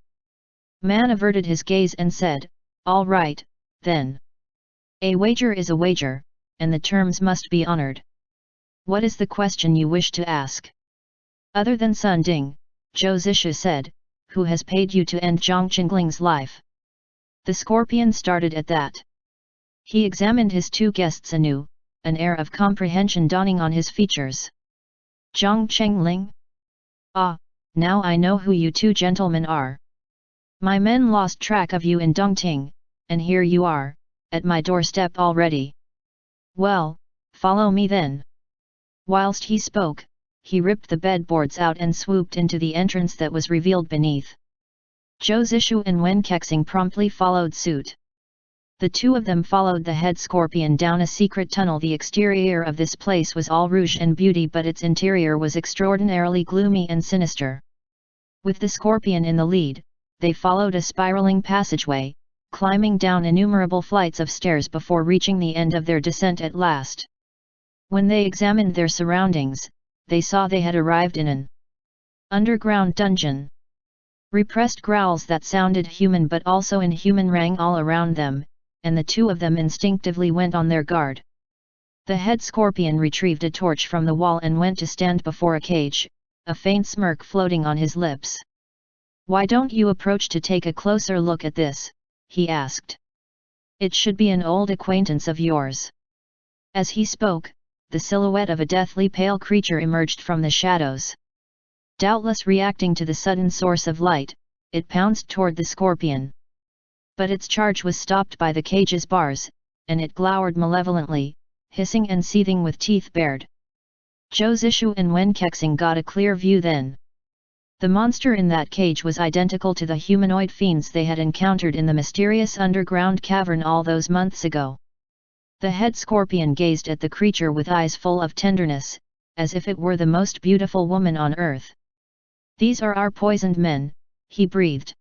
man averted his gaze and said, All right, then. A wager is a wager, and the terms must be honored. What is the question you wish to ask? Other than Sun Ding, Zhou Zishu said, who has paid you to end Zhang Qingling's life? The scorpion started at that. He examined his 2 guests anew, an air of comprehension dawning on his features. Zhang Qingling? Ah, now I know who you 2 gentlemen are. My men lost track of you in Dongting, and here you are, at my doorstep already. Well, follow me then. Whilst he spoke, he ripped the bedboards out and swooped into the entrance that was revealed beneath. Zhou Zishu and Wen Kexing promptly followed suit. The 2 of them followed the head scorpion down a secret tunnel. The exterior of this place was all rouge and beauty, but its interior was extraordinarily gloomy and sinister. With the scorpion in the lead, they followed a spiraling passageway, climbing down innumerable flights of stairs before reaching the end of their descent at last. When they examined their surroundings, they saw they had arrived in an underground dungeon. Repressed growls that sounded human but also inhuman rang all around them, and the 2 of them instinctively went on their guard. The head scorpion retrieved a torch from the wall and went to stand before a cage, a faint smirk floating on his lips. Why don't you approach to take a closer look at this? He asked. It should be an old acquaintance of yours. As he spoke, the silhouette of a deathly pale creature emerged from the shadows. Doubtless reacting to the sudden source of light, it pounced toward the scorpion. But its charge was stopped by the cage's bars, and it glowered malevolently, hissing and seething with teeth bared. Zhou Zishu and Wen Kexing got a clear view then. The monster in that cage was identical to the humanoid fiends they had encountered in the mysterious underground cavern all those months ago. The head scorpion gazed at the creature with eyes full of tenderness, as if it were the most beautiful woman on earth. These are our poisoned men, he breathed.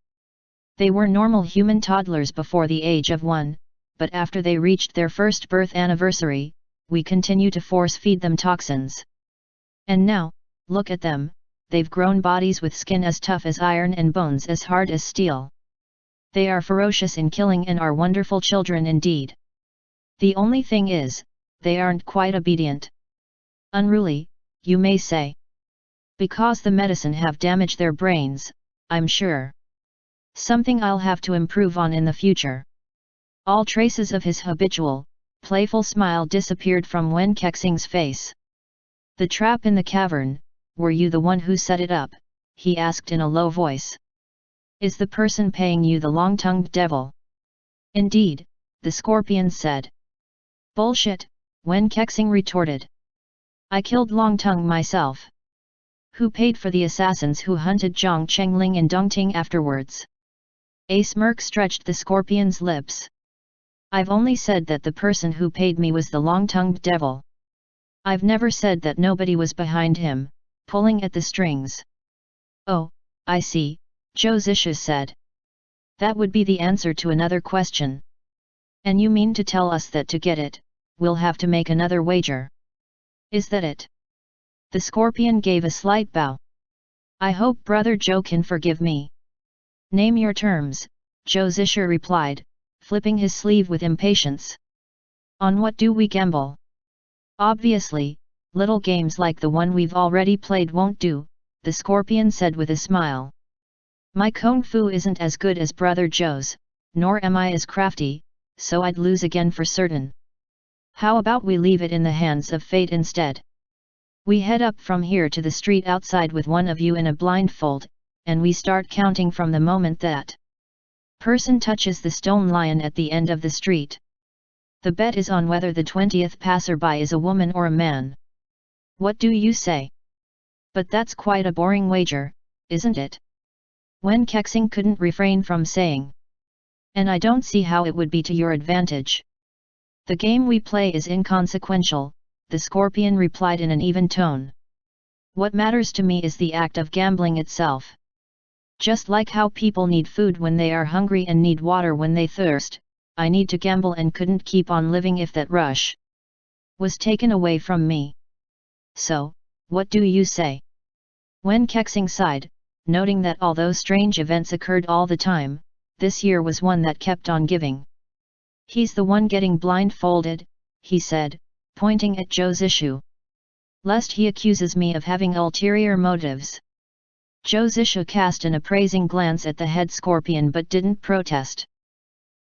They were normal human toddlers before the age of 1, but after they reached their first birth anniversary, we continue to force feed them toxins. And now, look at them, they've grown bodies with skin as tough as iron and bones as hard as steel. They are ferocious in killing and are wonderful children indeed. The only thing is, they aren't quite obedient. Unruly, you may say. Because the medicine have damaged their brains, I'm sure. Something I'll have to improve on in the future. All traces of his habitual, playful smile disappeared from Wen Kexing's face. The trap in the cavern, were you the one who set it up? He asked in a low voice. Is the person paying you the long-tongued devil? Indeed, the scorpion said. Bullshit, Wen Kexing retorted. I killed Long Tongue myself. Who paid for the assassins who hunted Zhang Chengling and Dongting afterwards? A smirk stretched the scorpion's lips. I've only said that the person who paid me was the long-tongued devil. I've never said that nobody was behind him, pulling at the strings. Oh, I see, Zhou Zisha said. That would be the answer to another question. And you mean to tell us that to get it, we'll have to make another wager? Is that it? The scorpion gave a slight bow. I hope Brother Zhou can forgive me. Name your terms, Zhou Zisha replied, flipping his sleeve with impatience. On what do we gamble? Obviously, little games like the one we've already played won't do, the scorpion said with a smile. My kung fu isn't as good as Brother Zhou's, nor am I as crafty, so I'd lose again for certain. How about we leave it in the hands of fate instead? We head up from here to the street outside with one of you in a blindfold, and we start counting from the moment that person touches the stone lion at the end of the street. The bet is on whether the 20th passerby is a woman or a man. What do you say? But that's quite a boring wager, isn't it? Wen Kexing couldn't refrain from saying. And I don't see how it would be to your advantage. The game we play is inconsequential, the scorpion replied in an even tone. What matters to me is the act of gambling itself. Just like how people need food when they are hungry and need water when they thirst, I need to gamble and couldn't keep on living if that rush was taken away from me. So, what do you say? Wen Kexing sighed, noting that although strange events occurred all the time, this year was one that kept on giving. He's the one getting blindfolded, he said, pointing at Zhou Zishu. Lest he accuses me of having ulterior motives. Zhou Zishu cast an appraising glance at the head scorpion but didn't protest.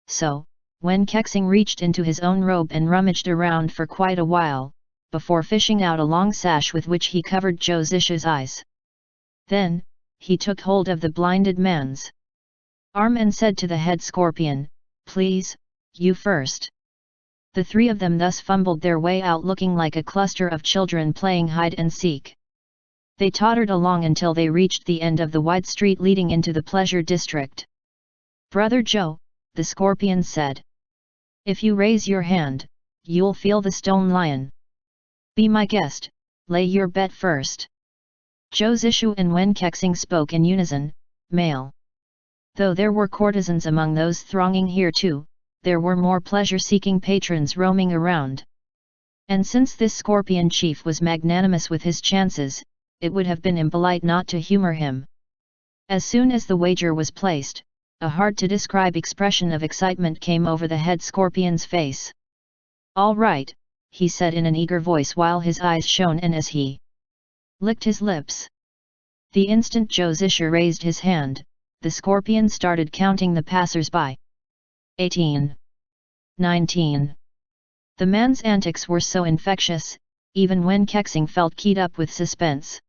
So, Wen Kexing reached into his own robe and rummaged around for quite a while, before fishing out a long sash with which he covered Zhou Zishu's eyes. Then, he took hold of the blinded man's arm and said to the head scorpion, Please, you first. The three of them thus fumbled their way out looking like a cluster of children playing hide and seek. They tottered along until they reached the end of the wide street leading into the pleasure district. Brother Zhou, the scorpion said. If you raise your hand, you'll feel the stone lion. Be my guest, lay your bet first. Zhou Zishu and Wen Kexing spoke in unison, male. Though there were courtesans among those thronging here too, there were more pleasure-seeking patrons roaming around. And since this scorpion chief was magnanimous with his chances, it would have been impolite not to humor him. As soon as the wager was placed, a hard-to-describe expression of excitement came over the head scorpion's face. All right, he said in an eager voice while his eyes shone and as he licked his lips. The instant Zhou Zishu raised his hand, the scorpion started counting the passers-by. 18. 19. The man's antics were so infectious, even Wen Kexing felt keyed up with suspense.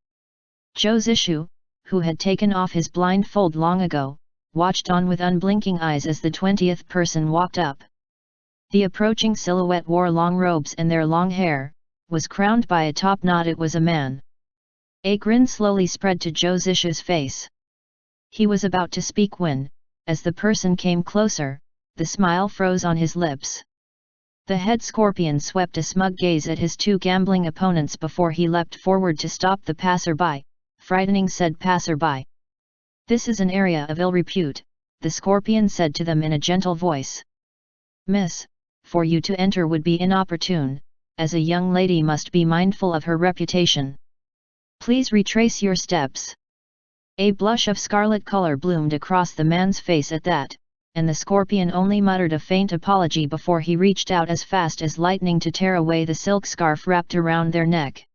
Zhou Zishu, who had taken off his blindfold long ago, watched on with unblinking eyes as the 20th person walked up. The approaching silhouette wore long robes and their long hair was crowned by a top knot. It was a man. A grin slowly spread to Zhou Zishu's face. He was about to speak when, as the person came closer, the smile froze on his lips. The head scorpion swept a smug gaze at his two gambling opponents before he leapt forward to stop the passerby, frightening, said passerby. This is an area of ill repute, the scorpion said to them in a gentle voice. Miss, for you to enter would be inopportune, as a young lady must be mindful of her reputation. Please retrace your steps. A blush of scarlet color bloomed across the man's face at that, and the scorpion only muttered a faint apology before he reached out as fast as lightning to tear away the silk scarf wrapped around their neck.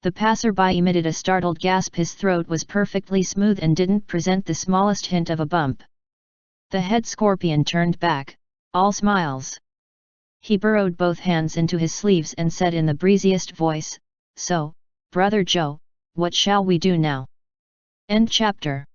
The passerby emitted a startled gasp. His throat was perfectly smooth and didn't present the smallest hint of a bump. The head scorpion turned back, all smiles. He burrowed both hands into his sleeves and said in the breeziest voice, "So, Brother Joe, what shall we do now?" End chapter.